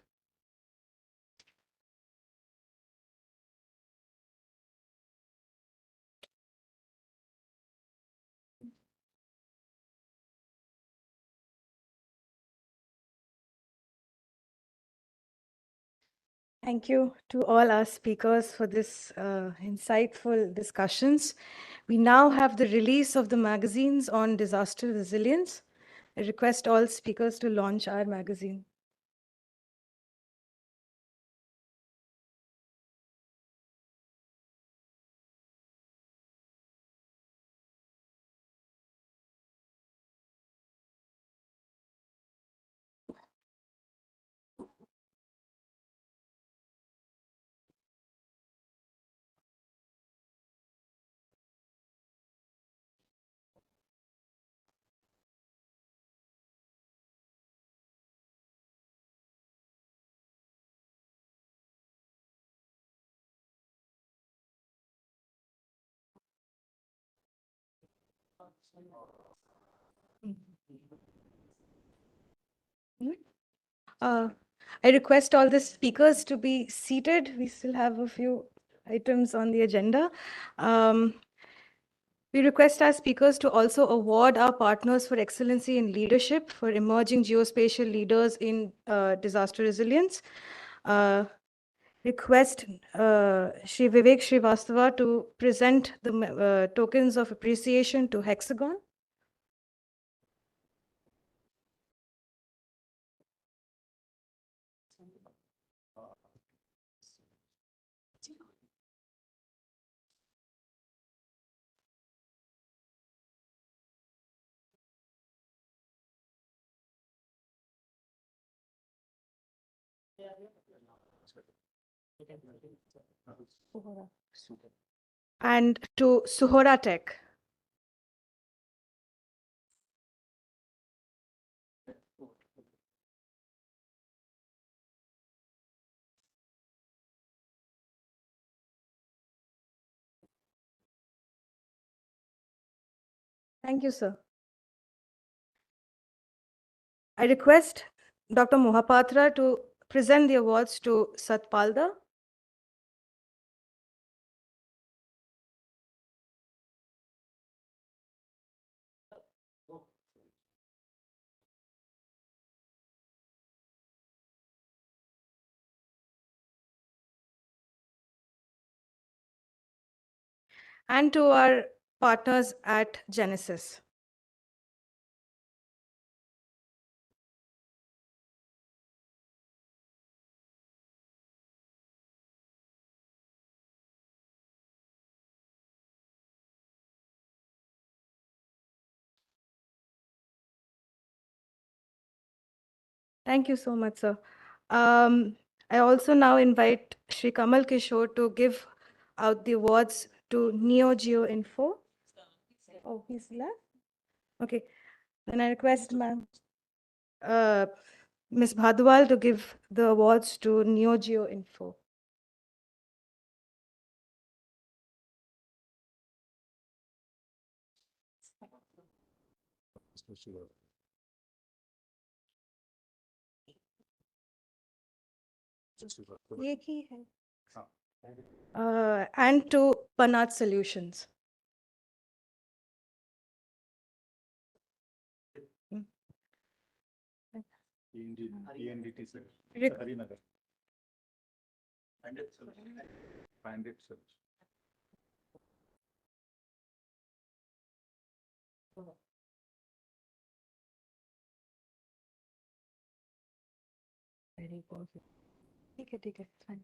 Thank you to all our speakers for this insightful discussions. We now have the release of the magazines on disaster resilience. I request all speakers to launch our magazine. I request all the speakers to be seated. We still have a few items on the agenda. We request our speakers to also award our partners for excellency in leadership for emerging geospatial leaders in disaster resilience. Request Shri Vivek Srivastava to present the tokens of appreciation to Hexagon. And to Suhora Tech. Thank you, sir. I request Dr. Mohapatra to present the awards to Satpalda. And to our partners at Genesis. Thank you so much, sir. I also now invite Shri Kamal Kishore to give out the awards to Neo Geo Info. Oh, he's left? Okay. Then I request ma'am. Ms. Bhadwal to give the awards to NeoGeo Info. एक ही है. And to Panat Solutions. Rick- ठीक है, fine.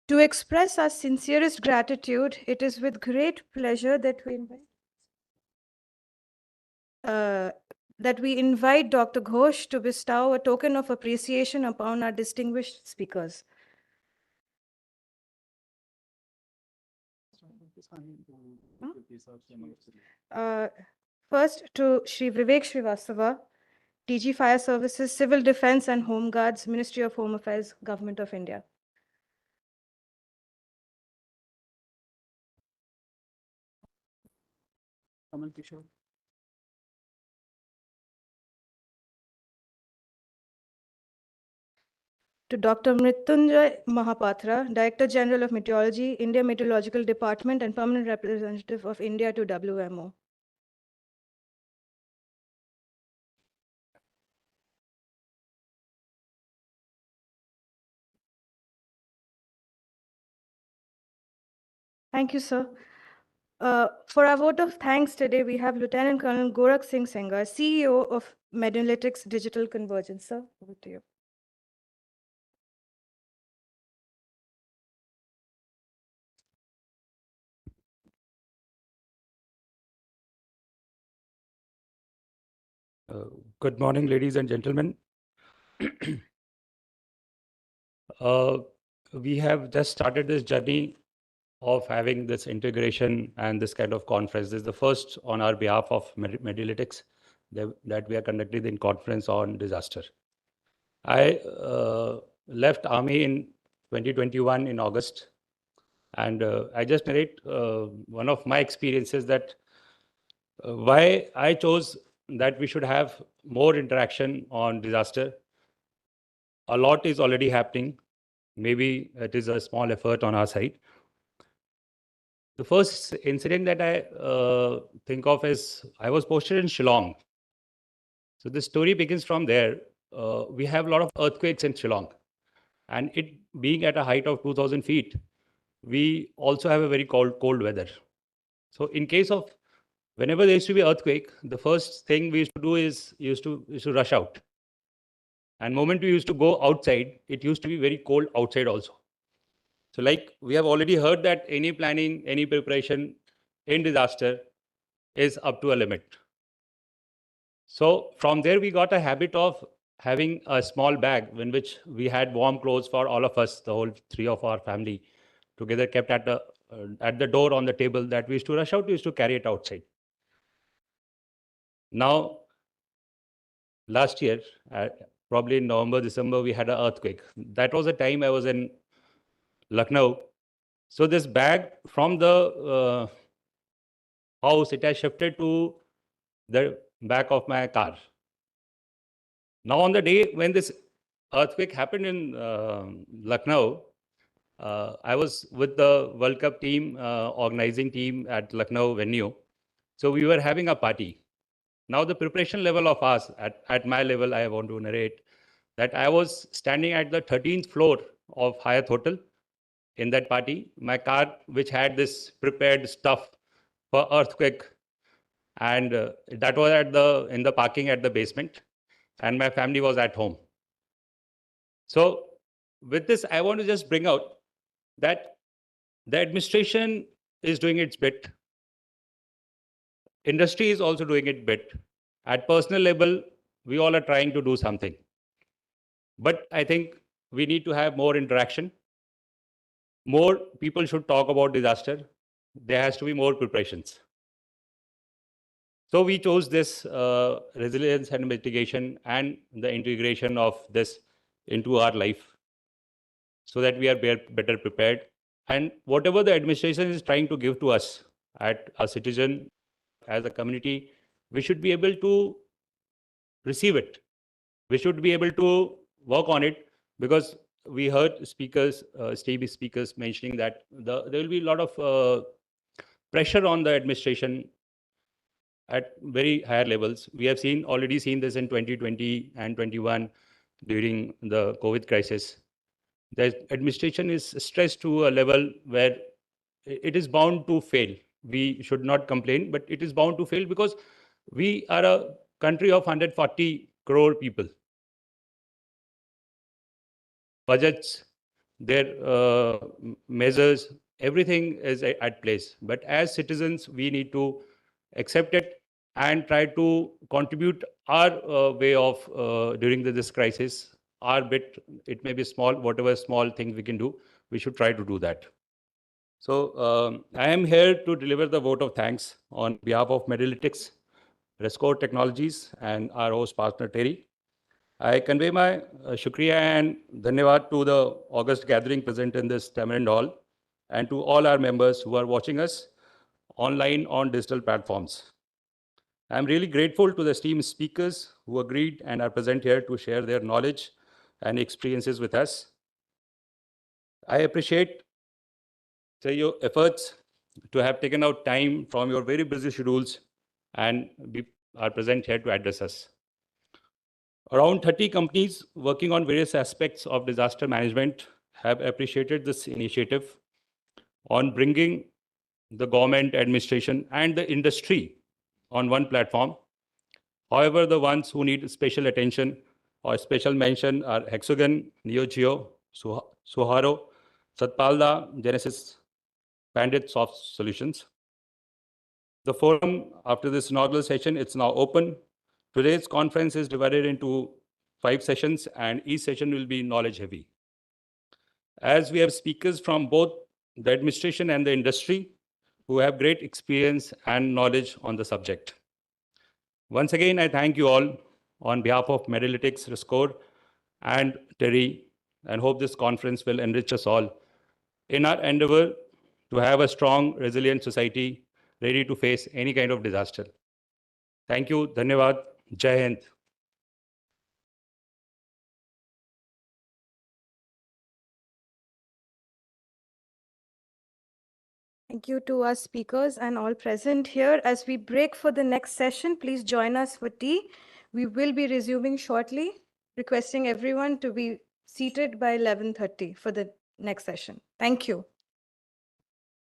To express our sincerest gratitude, it is with great pleasure that we invite Dr. Ghosh to bestow a token of appreciation upon our distinguished speakers. First, to Shri Vivek Srivastava, DG Fire Services, Civil Defense and Home Guards, Ministry of Home Affairs, Government of India. To Dr. Mrityunjay Mahapatra, Director General of Meteorology, India Meteorological Department and Permanent Representative of India to WMO. Thank you, sir. For our vote of thanks today, we have Lieutenant Colonel Gorakh Singh Sengar, CEO of Medalytics Digital Convergence. Sir, over to you. Good morning, ladies and gentlemen. We have just started this journey of having this integration and this kind of conference. This is the first on our behalf of Medalytics that we are conducting in conference on disaster. I left Army in 2021 in August, and I just narrate one of my experiences that why I chose that we should have more interaction on disaster. A lot is already happening. Maybe it is a small effort on our side. The first incident that I think of is I was posted in Shillong. So the story begins from there. We have a lot of earthquakes in Shillong, and it being at a height of 2,000 feet, we also have a very cold weather. So in case of whenever there used to be earthquake, the first thing we used to do is used to rush out. And moment we used to go outside, it used to be very cold outside also. So like we have already heard that any planning, any preparation in disaster is up to a limit. So from there, we got a habit of having a small bag in which we had warm clothes for all of us, the whole three of our family, together kept at the door on the table that we used to rush out, we used to carry it outside. Now, last year, probably in November, December, we had an earthquake. That was the time I was in Lucknow. So this bag from the house, it has shifted to the back of my car. Now, on the day when this earthquake happened in Lucknow, I was with the World Cup team, organizing team at Lucknow venue. So we were having a party. Now the preparation level of us, at my level, I want to narrate that I was standing at the 13th floor of Hyatt Hotel in that party. My car, which had this prepared stuff for earthquake, and that was in the parking at the basement, and my family was at home. So with this, I want to just bring out that the administration is doing its bit. Industry is also doing its bit. At personal level, we all are trying to do something. But I think we need to have more interaction. more people should talk about disaster. There has to be more preparations. So we chose this resilience and mitigation and the integration of this into our life so that we are better prepared. And whatever the administration is trying to give to us at a citizen, as a community, we should be able to receive it. We should be able to work on it, because we heard speakers, state speakers mentioning that there will be a lot of pressure on the administration at very higher levels. We have already seen this in 2020 and 21 during the COVID crisis. The administration is stressed to a level where it is bound to fail. We should not complain, but it is bound to fail because we are a country of 140 crore people. Budgets, their measures, everything is at place. But as citizens, we need to accept it and try to contribute our way of during this crisis. Our bit, it may be small, whatever small things we can do, we should try to do that. So I am here to deliver the vote of thanks on behalf of Medalytics, Rescore Technologies, and our host partner Terry. I convey my shukriya and dhanyawad to the August gathering present in this Tamarind Hall and to all our members who are watching us online on digital platforms. I'm really grateful to the esteemed speakers who agreed and are present here to share their knowledge and experiences with us. I appreciate your efforts to have taken out time from your very busy schedules and are present here to address us. Around 30 companies working on various aspects of disaster management have appreciated this initiative on bringing the government, administration, and the industry on one platform. However, the ones who need special attention or special mention are Hexagon, NeoGeo, Suharo, Satpalda, Genesis, Bandit Soft Solutions. The forum after this inaugural session, it's now open. Today's conference is divided into 5 sessions and each session will be knowledge heavy. As we have speakers from both the administration and the industry who have great experience and knowledge on the subject. Once again, I thank you all on behalf of Medalytics, Rescore, and Terry, and hope this conference will enrich us all in our endeavor to have a strong, resilient society ready to face any kind of disaster. Thank you. Dhanyawad. Jai Hind. Thank you to our speakers and all present here. As we break for the next session, please join us for tea. We will be resuming shortly, requesting everyone to be seated by 11:30 for the next session. Thank you.